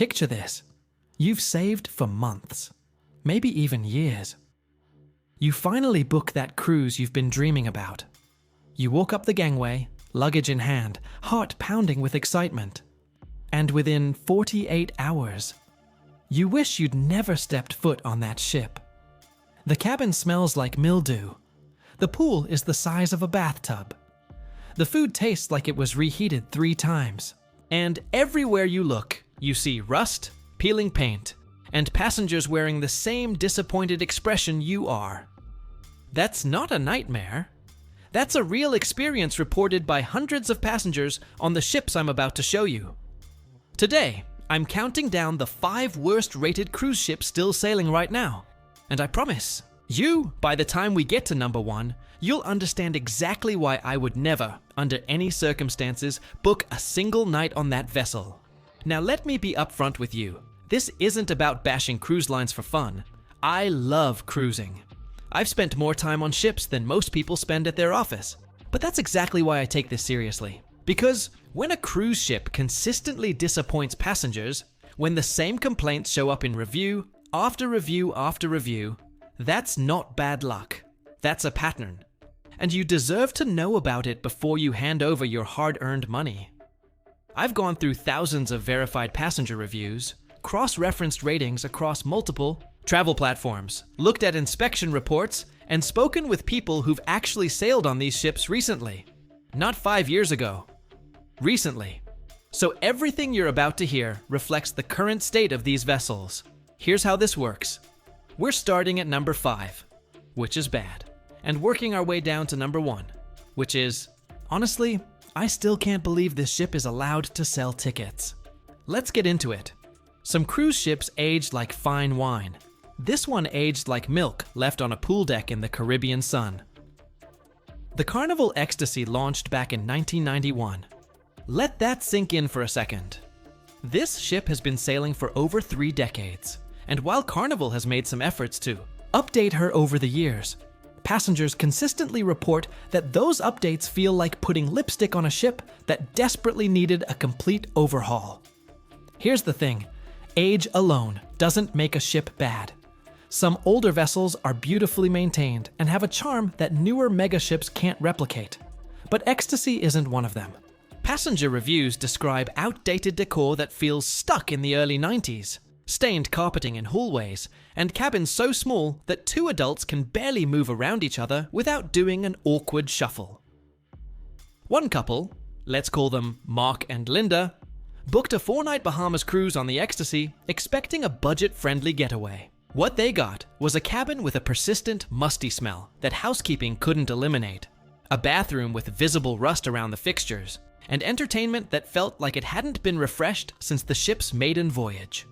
Picture this. You've saved for months, maybe even years. You finally book that cruise you've been dreaming about. You walk up the gangway, luggage in hand, heart pounding with excitement. And within 48 hours, you wish you'd never stepped foot on that ship. The cabin smells like mildew. The pool is the size of a bathtub. The food tastes like it was reheated 3 times. And everywhere you look, you see rust, peeling paint, and passengers wearing the same disappointed expression you are. That's not a nightmare. That's a real experience reported by hundreds of passengers on the ships I'm about to show you. Today, I'm counting down the 5 worst-rated cruise ships still sailing right now. And I promise, by the time we get to number 1, you'll understand exactly why I would never, under any circumstances, book a single night on that vessel. Now let me be upfront with you. This isn't about bashing cruise lines for fun. I love cruising. I've spent more time on ships than most people spend at their office. But that's exactly why I take this seriously. Because when a cruise ship consistently disappoints passengers, when the same complaints show up in review after review after review, that's not bad luck. That's a pattern. And you deserve to know about it before you hand over your hard-earned money. I've gone through thousands of verified passenger reviews, cross-referenced ratings across multiple travel platforms, looked at inspection reports, and spoken with people who've actually sailed on these ships recently. Not 5 years ago. Recently. So everything you're about to hear reflects the current state of these vessels. Here's how this works. We're starting at number 5, which is bad, and working our way down to number 1, which is, honestly, I still can't believe this ship is allowed to sell tickets. Let's get into it. Some cruise ships aged like fine wine. This one aged like milk left on a pool deck in the Caribbean sun. The Carnival Ecstasy launched back in 1991. Let that sink in for a second. This ship has been sailing for over 3 decades, and while Carnival has made some efforts to update her over the years, passengers consistently report that those updates feel like putting lipstick on a ship that desperately needed a complete overhaul. Here's the thing. Age alone doesn't make a ship bad. Some older vessels are beautifully maintained and have a charm that newer megaships can't replicate. But Ecstasy isn't one of them. Passenger reviews describe outdated decor that feels stuck in the early 90s, stained carpeting in hallways, and cabins so small that 2 adults can barely move around each other without doing an awkward shuffle. One couple, let's call them Mark and Linda, booked a 4-night Bahamas cruise on the Ecstasy, expecting a budget-friendly getaway. What they got was a cabin with a persistent, musty smell that housekeeping couldn't eliminate, a bathroom with visible rust around the fixtures, and entertainment that felt like it hadn't been refreshed since the ship's maiden voyage.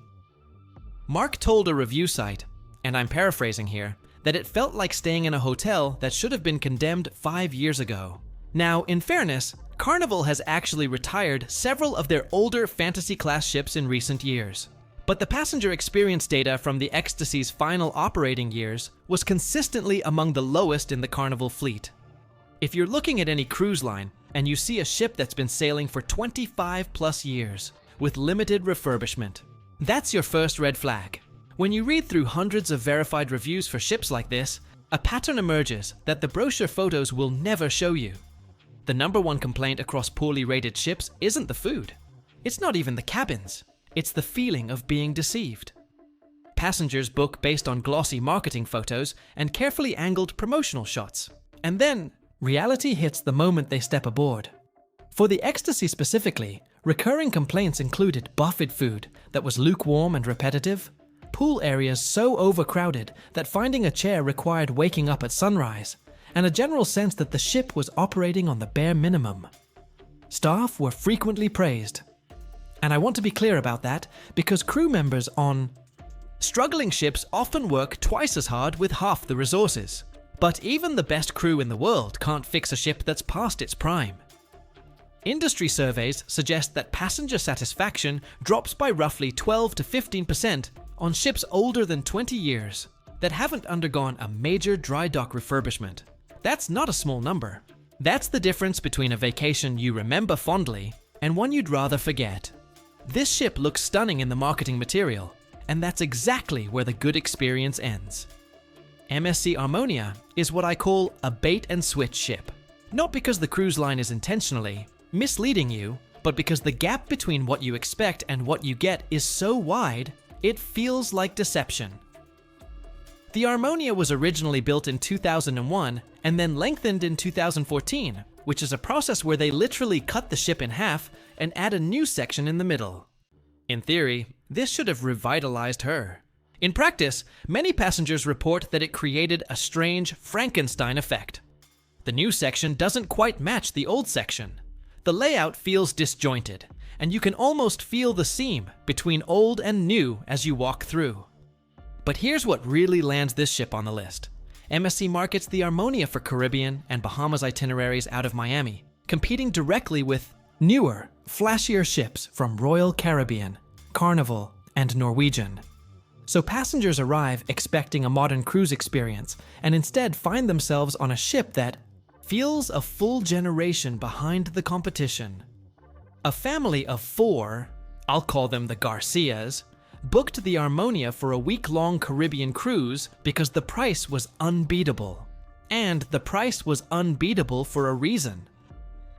Mark told a review site, and I'm paraphrasing here, that it felt like staying in a hotel that should have been condemned 5 years ago. Now, in fairness, Carnival has actually retired several of their older fantasy-class ships in recent years. But the passenger experience data from the Ecstasy's final operating years was consistently among the lowest in the Carnival fleet. If you're looking at any cruise line and you see a ship that's been sailing for 25+ years with limited refurbishment, that's your first red flag. When you read through hundreds of verified reviews for ships like this, a pattern emerges that the brochure photos will never show you. The number 1 complaint across poorly rated ships isn't the food. It's not even the cabins. It's the feeling of being deceived. Passengers book based on glossy marketing photos and carefully angled promotional shots. And then, reality hits the moment they step aboard. For the Ecstasy specifically, recurring complaints included buffet food that was lukewarm and repetitive, pool areas so overcrowded that finding a chair required waking up at sunrise, and a general sense that the ship was operating on the bare minimum. Staff were frequently praised. And I want to be clear about that because crew members on struggling ships often work twice as hard with half the resources. But even the best crew in the world can't fix a ship that's past its prime. Industry surveys suggest that passenger satisfaction drops by roughly 12 to 15% on ships older than 20 years that haven't undergone a major dry dock refurbishment. That's not a small number. That's the difference between a vacation you remember fondly and one you'd rather forget. This ship looks stunning in the marketing material, and that's exactly where the good experience ends. MSC Armonia is what I call a bait-and-switch ship. Not because the cruise line is intentionally misleading you, but because the gap between what you expect and what you get is so wide, it feels like deception. The Armonia was originally built in 2001 and then lengthened in 2014, which is a process where they literally cut the ship in half and add a new section in the middle. In theory, this should have revitalized her. In practice, many passengers report that it created a strange Frankenstein effect. The new section doesn't quite match the old section. The layout feels disjointed, and you can almost feel the seam between old and new as you walk through. But here's what really lands this ship on the list. MSC markets the Armonia for Caribbean and Bahamas itineraries out of Miami, competing directly with newer, flashier ships from Royal Caribbean, Carnival, and Norwegian. So passengers arrive expecting a modern cruise experience and instead find themselves on a ship that feels a full generation behind the competition. A family of 4, I'll call them the Garcias, booked the Armonia for a week-long Caribbean cruise because the price was unbeatable. And the price was unbeatable for a reason.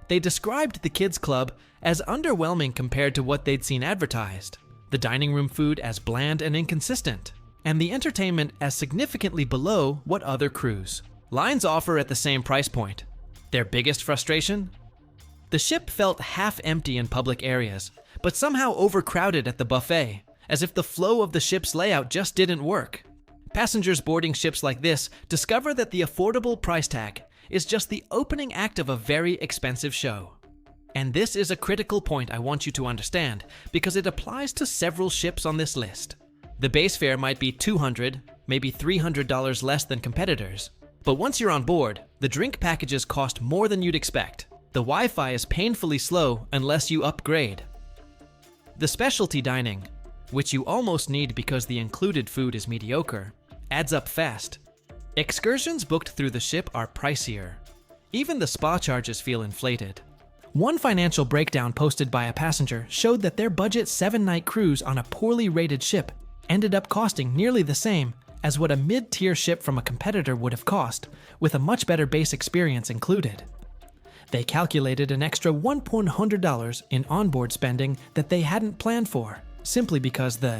They described the kids' club as underwhelming compared to what they'd seen advertised, the dining room food as bland and inconsistent, and the entertainment as significantly below what other cruise lines offer at the same price point. Their biggest frustration? The ship felt half empty in public areas, but somehow overcrowded at the buffet, as if the flow of the ship's layout just didn't work. Passengers boarding ships like this discover that the affordable price tag is just the opening act of a very expensive show. And this is a critical point I want you to understand, because it applies to several ships on this list. The base fare might be $200, maybe $300 less than competitors. But once you're on board, the drink packages cost more than you'd expect. The Wi-Fi is painfully slow unless you upgrade. The specialty dining, which you almost need because the included food is mediocre, adds up fast. Excursions booked through the ship are pricier. Even the spa charges feel inflated. One financial breakdown posted by a passenger showed that their budget 7-night cruise on a poorly rated ship ended up costing nearly the same as what a mid-tier ship from a competitor would have cost, with a much better base experience included. They calculated an extra $100 in onboard spending that they hadn't planned for, simply because the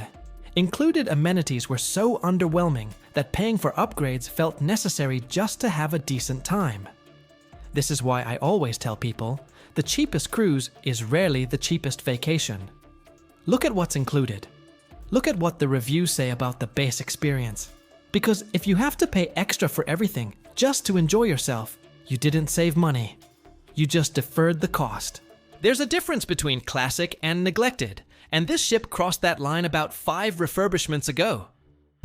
included amenities were so underwhelming that paying for upgrades felt necessary just to have a decent time. This is why I always tell people, the cheapest cruise is rarely the cheapest vacation. Look at what's included. Look at what the reviews say about the base experience. Because if you have to pay extra for everything just to enjoy yourself, you didn't save money. You just deferred the cost. There's a difference between classic and neglected, and this ship crossed that line about 5 refurbishments ago.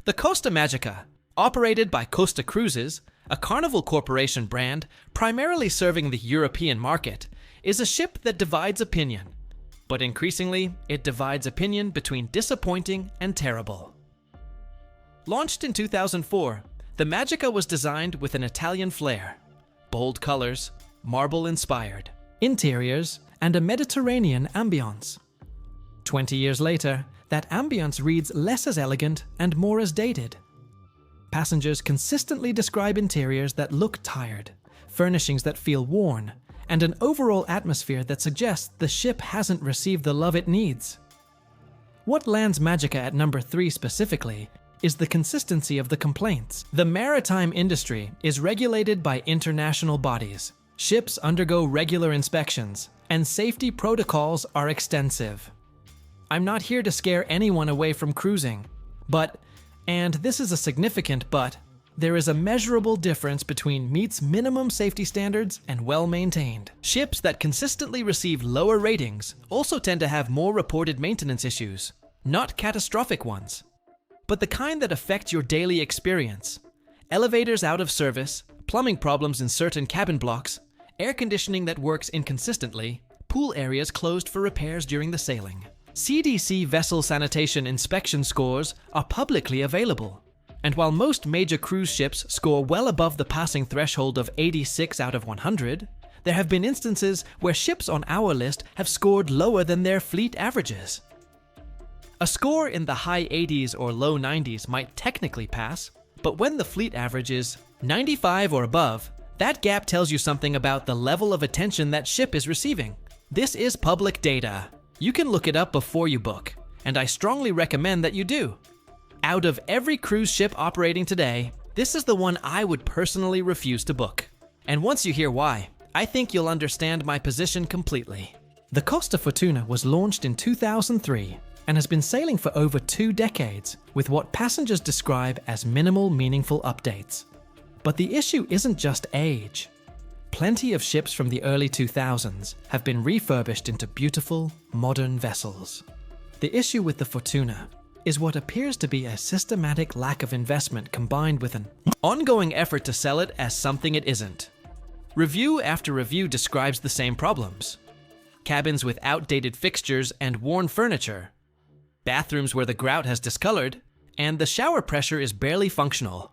The Costa Magica, operated by Costa Cruises, a Carnival Corporation brand primarily serving the European market, is a ship that divides opinion. But increasingly, it divides opinion between disappointing and terrible. Launched in 2004, the Magica was designed with an Italian flair, bold colors, marble-inspired interiors, and a Mediterranean ambiance. 20 years later, that ambience reads less as elegant and more as dated. Passengers consistently describe interiors that look tired, furnishings that feel worn, and an overall atmosphere that suggests the ship hasn't received the love it needs. What lands Magica at number 3 specifically is the consistency of the complaints. The maritime industry is regulated by international bodies. Ships undergo regular inspections, and safety protocols are extensive. I'm not here to scare anyone away from cruising, but, and this is a significant but, there is a measurable difference between meets minimum safety standards and well-maintained. Ships that consistently receive lower ratings also tend to have more reported maintenance issues, not catastrophic ones, but the kind that affect your daily experience. Elevators out of service, plumbing problems in certain cabin blocks, air conditioning that works inconsistently, pool areas closed for repairs during the sailing. CDC vessel sanitation inspection scores are publicly available. And while most major cruise ships score well above the passing threshold of 86 out of 100, there have been instances where ships on our list have scored lower than their fleet averages. A score in the high 80s or low 90s might technically pass, but when the fleet average is 95 or above, that gap tells you something about the level of attention that ship is receiving. This is public data. You can look it up before you book, and I strongly recommend that you do. Out of every cruise ship operating today, this is the one I would personally refuse to book. And once you hear why, I think you'll understand my position completely. The Costa Fortuna was launched in 2003 and has been sailing for over 2 decades with what passengers describe as minimal meaningful updates. But the issue isn't just age. Plenty of ships from the early 2000s have been refurbished into beautiful, modern vessels. The issue with the Fortuna is what appears to be a systematic lack of investment combined with an ongoing effort to sell it as something it isn't. Review after review describes the same problems. Cabins with outdated fixtures and worn furniture, bathrooms where the grout has discolored, and the shower pressure is barely functional.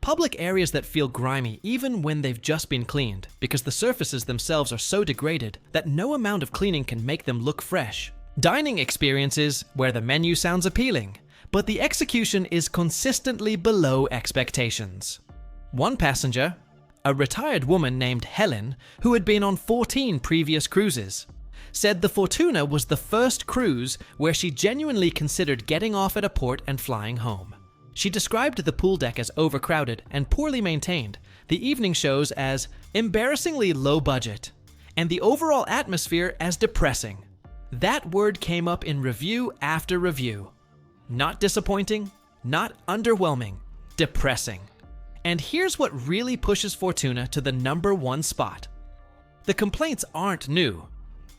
Public areas that feel grimy even when they've just been cleaned because the surfaces themselves are so degraded that no amount of cleaning can make them look fresh. Dining experiences where the menu sounds appealing, but the execution is consistently below expectations. One passenger, a retired woman named Helen, who had been on 14 previous cruises, said the Fortuna was the first cruise where she genuinely considered getting off at a port and flying home. She described the pool deck as overcrowded and poorly maintained, the evening shows as embarrassingly low budget, and the overall atmosphere as depressing. That word came up in review after review. Not disappointing, not underwhelming, depressing. And here's what really pushes Fortuna to the #1 spot. The complaints aren't new.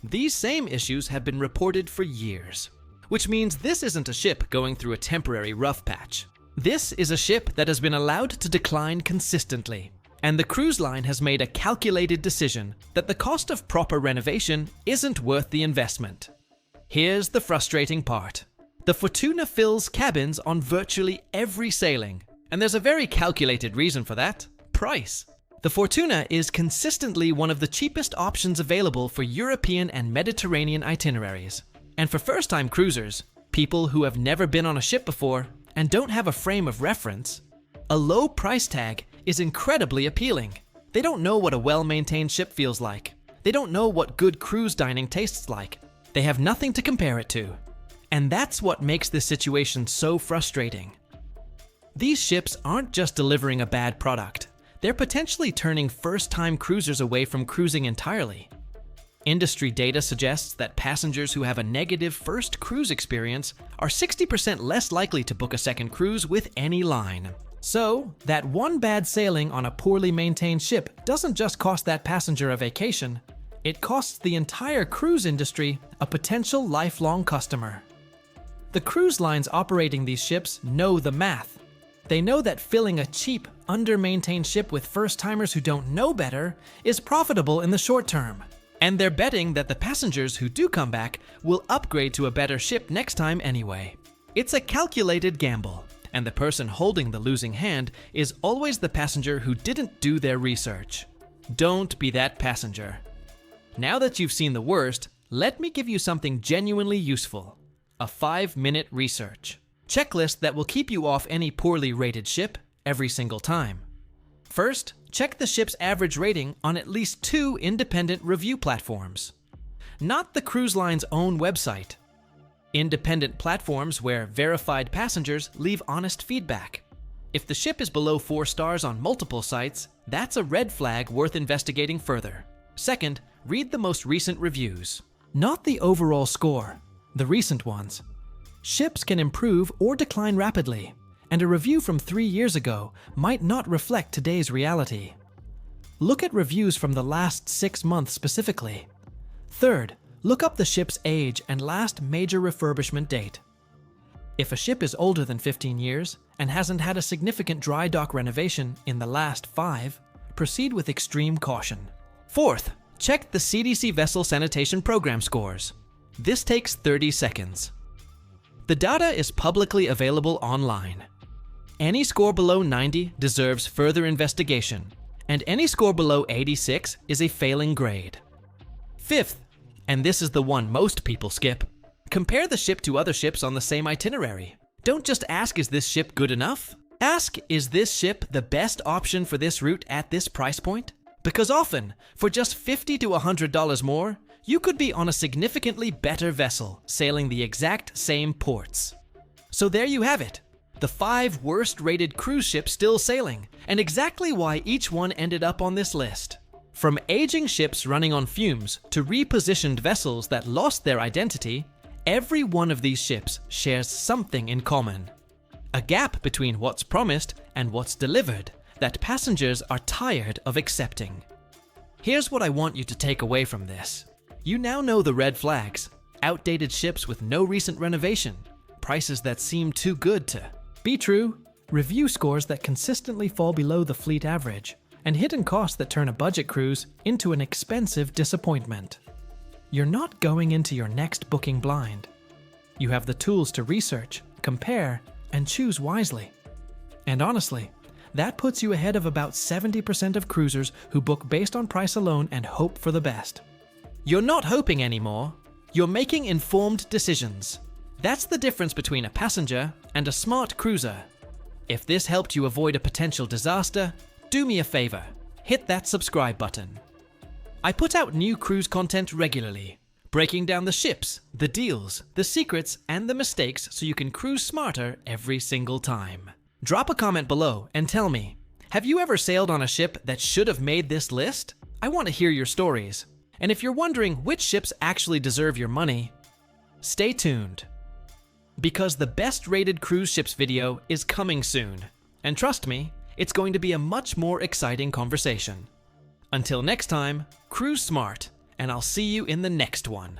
These same issues have been reported for years, which means this isn't a ship going through a temporary rough patch. This is a ship that has been allowed to decline consistently, and the cruise line has made a calculated decision that the cost of proper renovation isn't worth the investment. Here's the frustrating part. The Fortuna fills cabins on virtually every sailing, and there's a very calculated reason for that: price. The Fortuna is consistently one of the cheapest options available for European and Mediterranean itineraries. And for first-time cruisers, people who have never been on a ship before and don't have a frame of reference, a low price tag is incredibly appealing. They don't know what a well-maintained ship feels like. They don't know what good cruise dining tastes like. They have nothing to compare it to. And that's what makes this situation so frustrating. These ships aren't just delivering a bad product. They're potentially turning first-time cruisers away from cruising entirely. Industry data suggests that passengers who have a negative first cruise experience are 60% less likely to book a second cruise with any line. So, that one bad sailing on a poorly maintained ship doesn't just cost that passenger a vacation, it costs the entire cruise industry a potential lifelong customer. The cruise lines operating these ships know the math. They know that filling a cheap, under-maintained ship with first-timers who don't know better is profitable in the short term. And they're betting that the passengers who do come back will upgrade to a better ship next time anyway. It's a calculated gamble, and the person holding the losing hand is always the passenger who didn't do their research. Don't be that passenger. Now that you've seen the worst, let me give you something genuinely useful: a 5-minute research checklist that will keep you off any poorly rated ship every single time. First, check the ship's average rating on at least 2 independent review platforms. Not the cruise line's own website. Independent platforms where verified passengers leave honest feedback. If the ship is below 4 stars on multiple sites, that's a red flag worth investigating further. Second, read the most recent reviews. Not the overall score, the recent ones. Ships can improve or decline rapidly, and a review from 3 years ago might not reflect today's reality. Look at reviews from the last 6 months specifically. Third, look up the ship's age and last major refurbishment date. If a ship is older than 15 years and hasn't had a significant dry dock renovation in the last 5, proceed with extreme caution. Fourth, check the CDC Vessel Sanitation Program scores. This takes 30 seconds. The data is publicly available online. Any score below 90 deserves further investigation, and any score below 86 is a failing grade. Fifth, and this is the one most people skip, Compare the ship to other ships on the same itinerary. Don't just ask, is this ship good enough? Ask, is this ship the best option for this route at this price point? Because often, for just $50 to $100 more, you could be on a significantly better vessel, sailing the exact same ports. So there you have it, the 5 worst-rated cruise ships still sailing, and exactly why each one ended up on this list. From aging ships running on fumes to repositioned vessels that lost their identity, every one of these ships shares something in common. A gap between what's promised and what's delivered that passengers are tired of accepting. Here's what I want you to take away from this. You now know the red flags: outdated ships with no recent renovation, prices that seem too good to be true, review scores that consistently fall below the fleet average, and hidden costs that turn a budget cruise into an expensive disappointment. You're not going into your next booking blind. You have the tools to research, compare, and choose wisely. And honestly, that puts you ahead of about 70% of cruisers who book based on price alone and hope for the best. You're not hoping anymore, you're making informed decisions. That's the difference between a passenger and a smart cruiser. If this helped you avoid a potential disaster, do me a favor, hit that subscribe button. I put out new cruise content regularly, breaking down the ships, the deals, the secrets, and the mistakes so you can cruise smarter every single time. Drop a comment below and tell me, have you ever sailed on a ship that should have made this list? I want to hear your stories. And if you're wondering which ships actually deserve your money, stay tuned. Because the best rated cruise ships video is coming soon. And trust me, it's going to be a much more exciting conversation. Until next time, cruise smart, and I'll see you in the next one.